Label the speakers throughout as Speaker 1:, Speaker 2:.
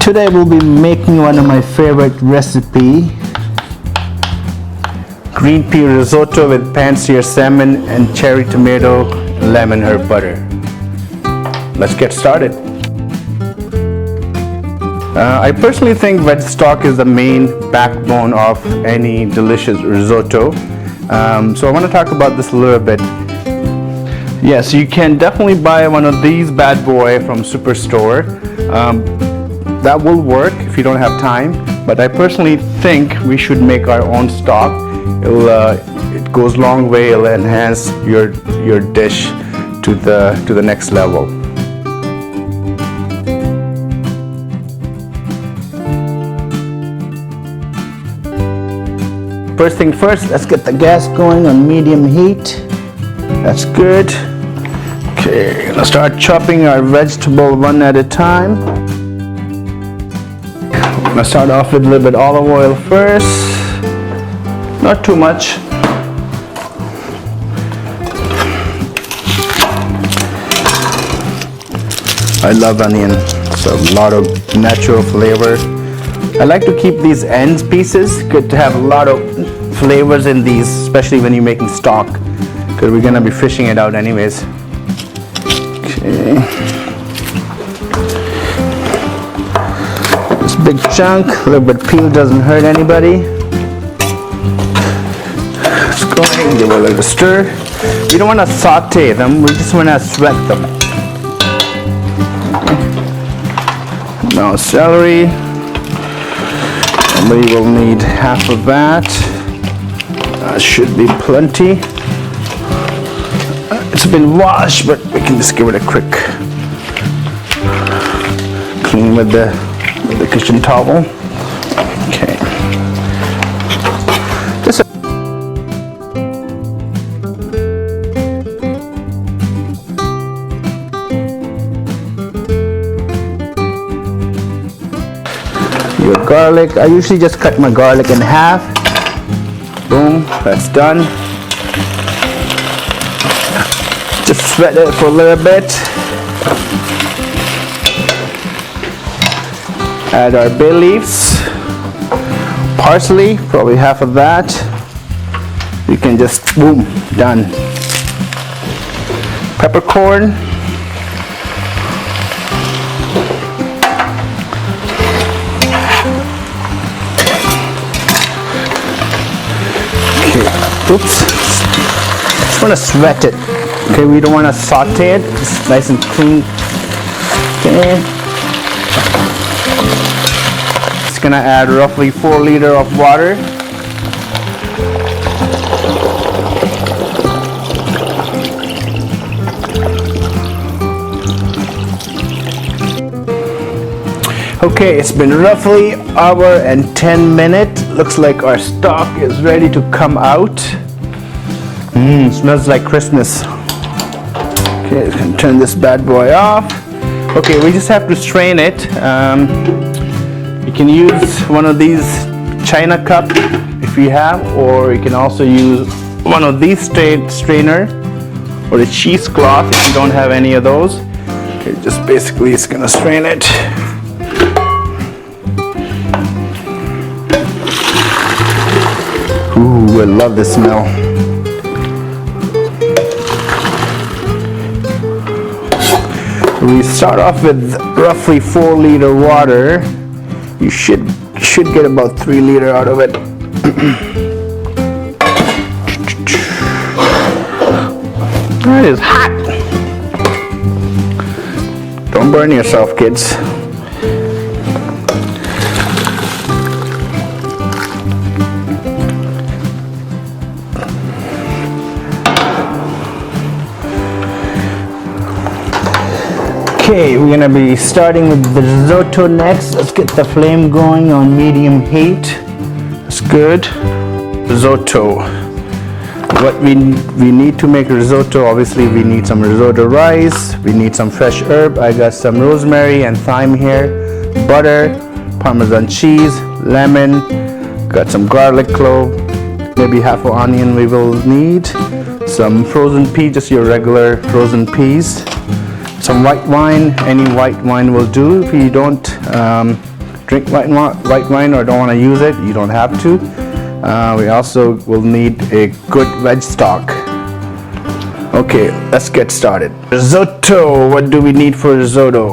Speaker 1: Today we'll be making one of my favorite recipe, green pea risotto with pan-seared salmon and cherry tomato lemon herb butter. Let's get started. I personally think veg stock is the main backbone of any delicious risotto. So I want to talk about this a little bit. Yes, you can definitely buy one of these bad boy from Superstore. That will work if you don't have time, but I personally think we should make our own stock. It goes a long way. It'll enhance your dish to the next level. First thing first, let's get the gas going on medium heat. That's good. Okay, gonna start chopping our vegetable one at a time. I'm gonna start off with a little bit olive oil first. Not too much. I love onion. It's a lot of natural flavor. I like to keep these ends pieces. Good to have a lot of flavors in these, especially when you're making stock, because we're gonna be fishing it out anyways. Okay. This big chunk, a little bit peeled, doesn't hurt anybody. Let's go ahead and give it a little stir. We don't want to saute them, we just want to sweat them. Okay. Now celery. We will need half of that. Should be plenty. It's been washed, but we can just give it a quick clean with the kitchen towel. Okay. Your garlic. I usually just cut my garlic in half. Boom, that's done. Just sweat it for a little bit. Add our bay leaves, parsley, probably half of that. You can just, boom, done. Peppercorn. Okay, oops. Just want to sweat it. Okay, we don't want to saute it. It's nice and clean. Okay. Just gonna add roughly 4 liters of water. Okay, it's been roughly an hour and 10 minutes. Looks like our stock is ready to come out. Smells like Christmas. Okay, we can turn this bad boy off. Okay, we just have to strain it. You can use one of these china cup if you have, or you can also use one of these strainer or a cheesecloth if you don't have any of those. Okay, just basically it's gonna strain it. Ooh, I love the smell. We start off with roughly 4 liters water. You should get about 3 liters out of it. It is hot. Don't burn yourself, kids. Okay, we're gonna be starting with the risotto next. Let's get the flame going on medium heat. That's good. Risotto. What we need to make risotto, obviously we need some risotto rice, we need some fresh herb. I got some rosemary and thyme here, butter, parmesan cheese, lemon, got some garlic clove, maybe half an onion we will need, some frozen peas, just your regular frozen peas, some white wine, any white wine will do. If you don't drink white wine or don't want to use it, you don't have to. We also will need a good veg stock. Okay, let's get started. Risotto. What do we need for risotto?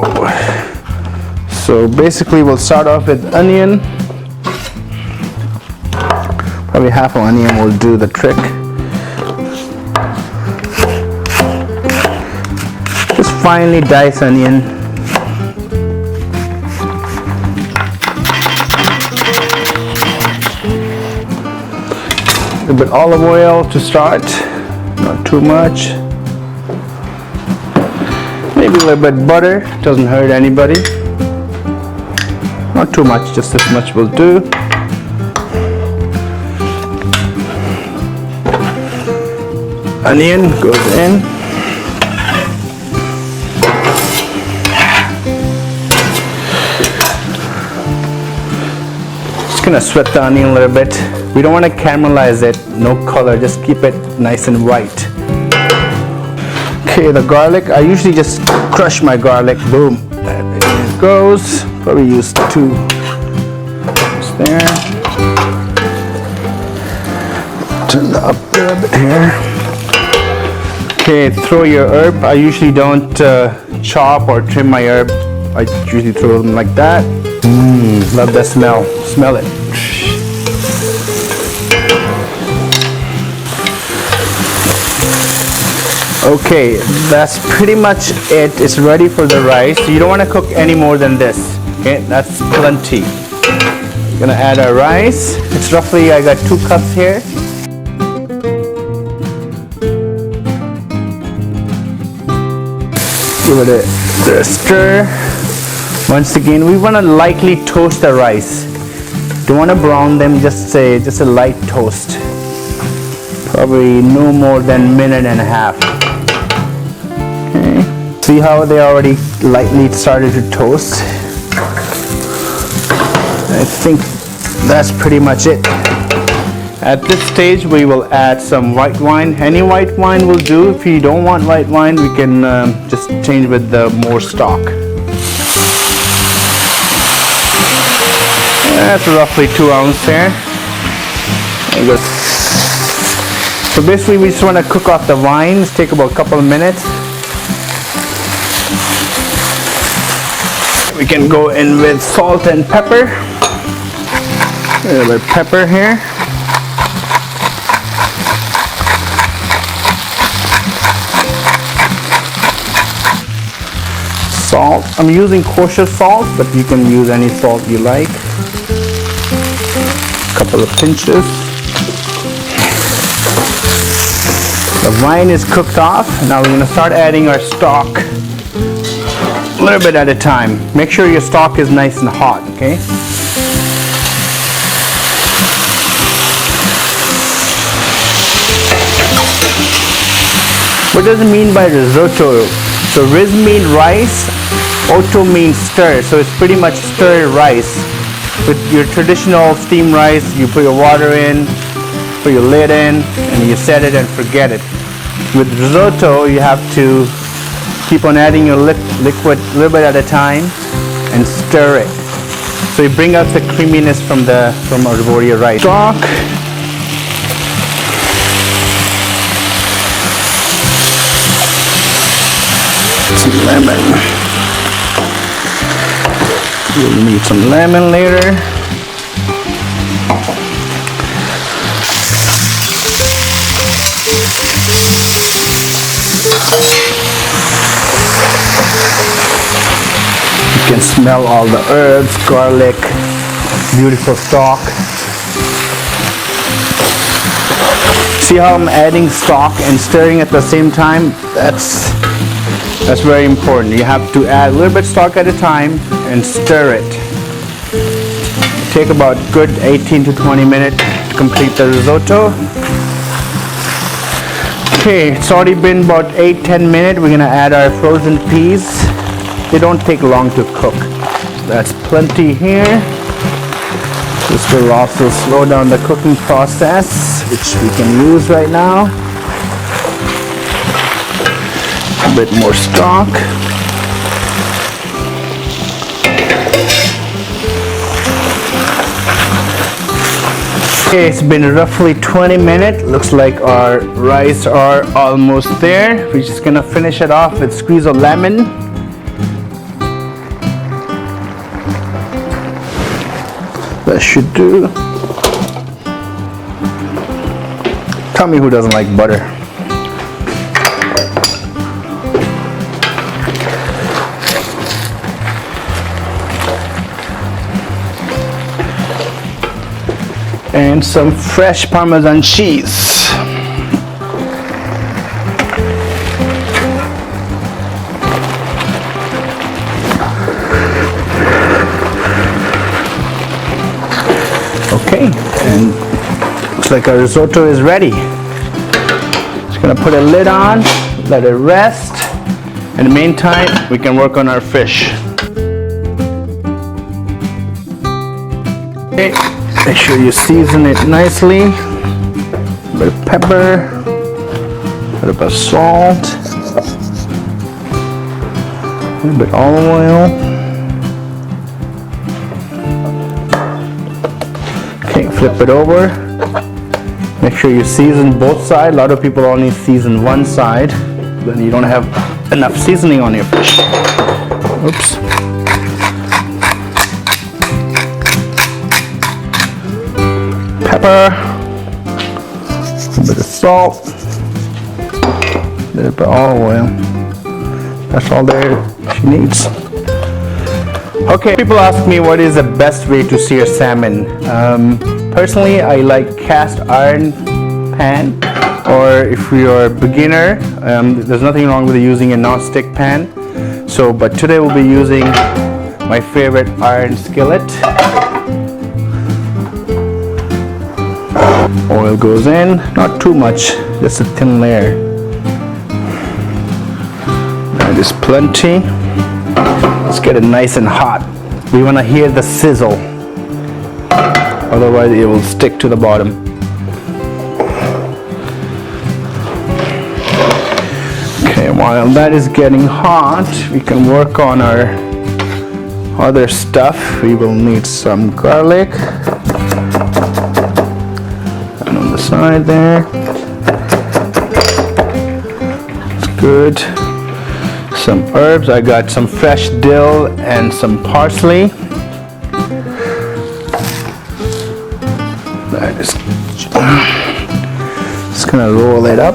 Speaker 1: So basically we'll start off with onion. Probably half an onion will do the trick. Just finely dice onion. A bit olive oil to start, not too much. Maybe a little bit butter, doesn't hurt anybody. Not too much, just this much will do. Onion goes in. Just gonna sweat the onion a little bit. We don't want to caramelize it, no color, just keep it nice and white. Okay, the garlic, I usually just crush my garlic, boom, there it goes. Probably use 2 just there. Turn that up a little bit here. Okay, throw your herb. I usually don't chop or trim my herb. I usually throw them like that. Love that smell. Smell it. Okay, that's pretty much it. It's ready for the rice. You don't want to cook any more than this. Okay, that's plenty. Gonna add our rice. It's roughly, I got 2 cups here. Give it a stir. Once again, we want to lightly toast the rice. Don't want to brown them, just a light toast. Probably no more than a minute and a half. Okay. See how they already lightly started to toast? I think that's pretty much it. At this stage, we will add some white wine. Any white wine will do. If you don't want white wine, we can just change with the more stock. That's roughly 2 ounces there. There you go. So basically, we just want to cook off the wines. Take about a couple of minutes. We can go in with salt and pepper. A little bit of pepper here. Salt. I'm using kosher salt, but you can use any salt you like. A couple of pinches. The wine is cooked off. Now we're going to start adding our stock. A little bit at a time. Make sure your stock is nice and hot, okay? What does it mean by risotto? So riz means rice, otto means stir, so it's pretty much stirred rice. With your traditional steamed rice, you put your water in, put your lid in, and you set it and forget it. With risotto, you have to keep on adding your liquid a little bit at a time and stir it. So you bring out the creaminess from Arborio rice. Stock. Some lemon. We'll need some lemon later. You can smell all the herbs, garlic, beautiful stock. See how I'm adding stock and stirring at the same time? That's very important. You have to add a little bit stock at a time and stir it. Take about good 18 to 20 minutes to complete the risotto. Okay, it's already been about 8-10 minutes. We're gonna add our frozen peas. They don't take long to cook. That's plenty here. This will also slow down the cooking process, which we can use right now. A bit more stock. Okay, it's been roughly 20 minutes. Looks like our rice are almost there. We're just gonna finish it off with squeeze of lemon. That should do. Tell me who doesn't like butter. And some fresh Parmesan cheese. Okay, and looks like our risotto is ready. Just gonna put a lid on, let it rest. In the meantime, we can work on our fish. Okay. Make sure you season it nicely. A bit of pepper, a bit of salt, a little bit of olive oil. Okay, flip it over. Make sure you season both sides. A lot of people only season one side, then you don't have enough seasoning on your fish. Oops. Pepper, a bit of salt, a little bit of olive oil. That's all there she needs. Okay, people ask me what is the best way to sear salmon. Personally, I like cast iron pan, or if you're a beginner, there's nothing wrong with using a non-stick pan. But today we'll be using my favorite iron skillet. Oil goes in, not too much, just a thin layer. That is plenty. Let's get it nice and hot. We want to hear the sizzle, otherwise it will stick to the bottom. Okay, while that is getting hot, we can work on our other stuff. We will need some garlic. Side there. It's good. Some herbs. I got some fresh dill and some parsley. That is just gonna roll it up.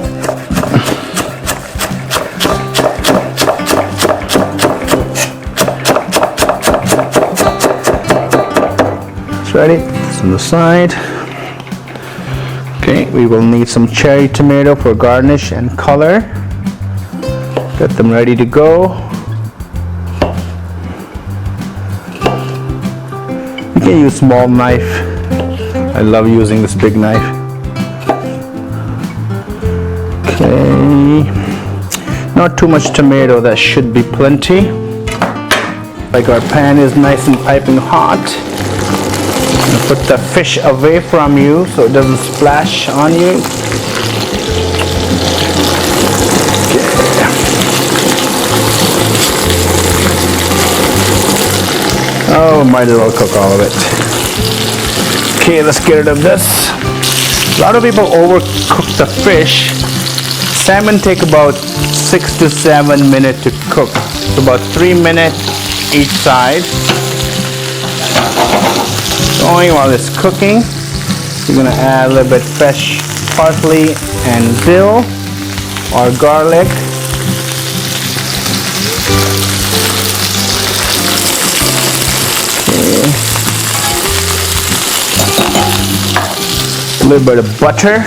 Speaker 1: It's ready. It's on the side. Okay, we will need some cherry tomato for garnish and color. Get them ready to go. You can use small knife. I love using this big knife. Okay, not too much tomato, that should be plenty. Like our pan is nice and piping hot. Put the fish away from you so it doesn't splash on you. Okay. Oh, might as well cook all of it. Okay, let's get rid of this. A lot of people overcook the fish. Salmon take about 6 to 7 minutes to cook. So about 3 minutes each side. While it's cooking, you're gonna add a little bit fresh parsley and dill or garlic. Okay. A little bit of butter.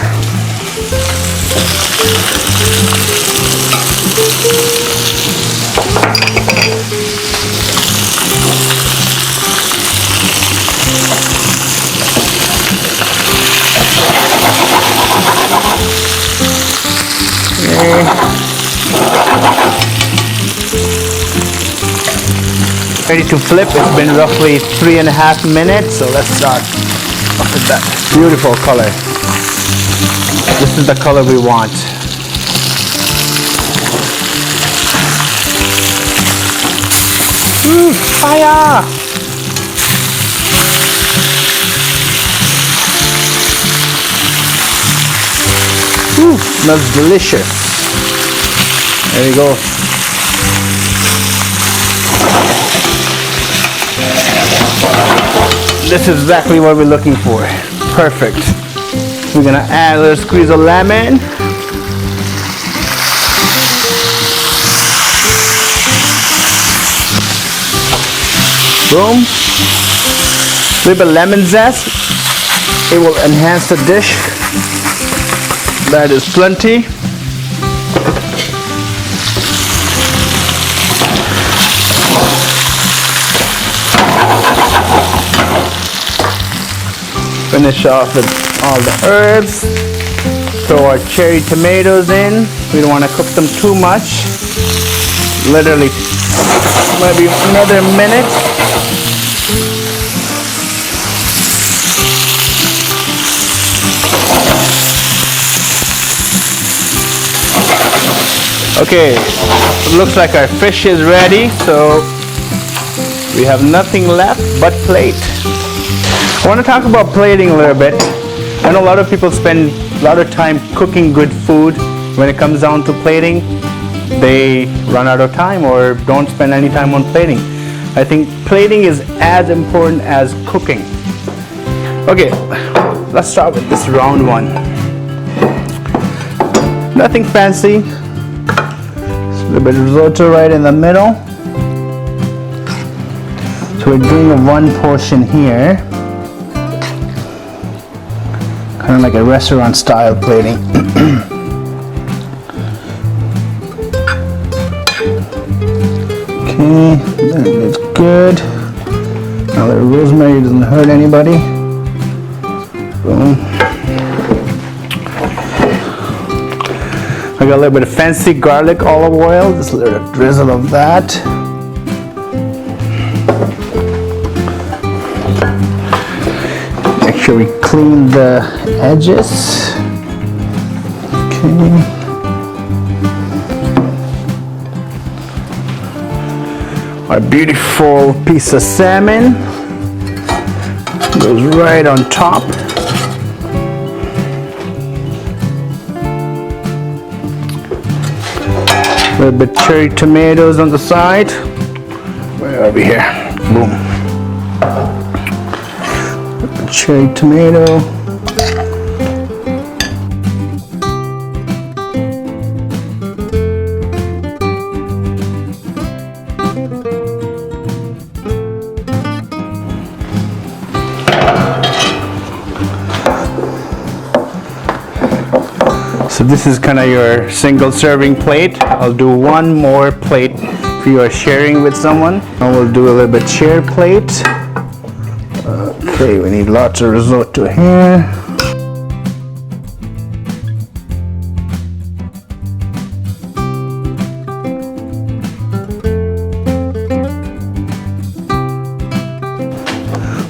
Speaker 1: Ready to flip. It's been roughly 3.5 minutes, so let's start. Look at that beautiful color. This is the color we want. Fire! Whew, smells delicious. There you go. This is exactly what we're looking for. Perfect. We're gonna add a little squeeze of lemon. Boom. A little bit of lemon zest. It will enhance the dish. That is plenty. Finish off with all the herbs. Throw our cherry tomatoes in. We don't want to cook them too much. Literally maybe another minute. Okay, it looks like our fish is ready, so we have nothing left but plate. I want to talk about plating a little bit. I know a lot of people spend a lot of time cooking good food. When it comes down to plating, they run out of time or don't spend any time on plating. I think plating is as important as cooking. Okay, let's start with this round one. Nothing fancy. Just a little bit of risotto right in the middle. So we're doing a one portion here. Kind of like a restaurant style plating. Okay, that is good. Now the rosemary doesn't hurt anybody. Boom. I got a little bit of fancy garlic olive oil, just a little drizzle of that. Make sure we clean the edges. Okay. Our beautiful piece of salmon goes right on top. A little bit cherry tomatoes on the side. Where are we here? Boom. Cherry tomato. So this is kind of your single serving plate. I'll do one more plate if you are sharing with someone. And we'll do a little bit shared plate. Okay, we need lots of risotto here.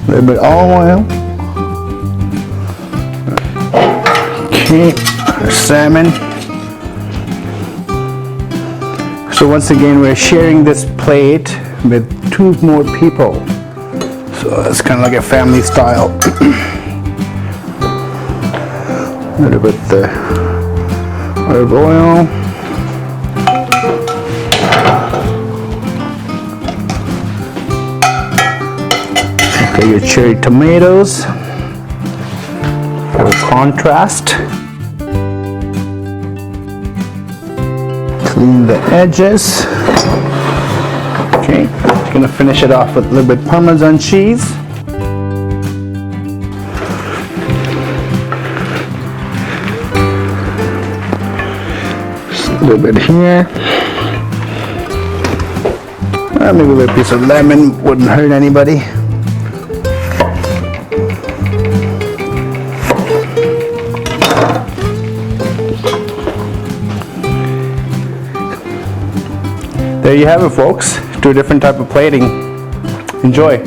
Speaker 1: A little bit olive oil. Okay, our salmon. So once again, we're sharing this plate with 2 more people. So it's kind of like a family style. A little bit of the olive oil. Okay, your cherry tomatoes for contrast. Clean the edges. Okay, gonna finish it off with a little bit Parmesan cheese. Just a little bit here. Maybe a little piece of lemon wouldn't hurt anybody. There you have it, folks. 2 different type of plating. Enjoy.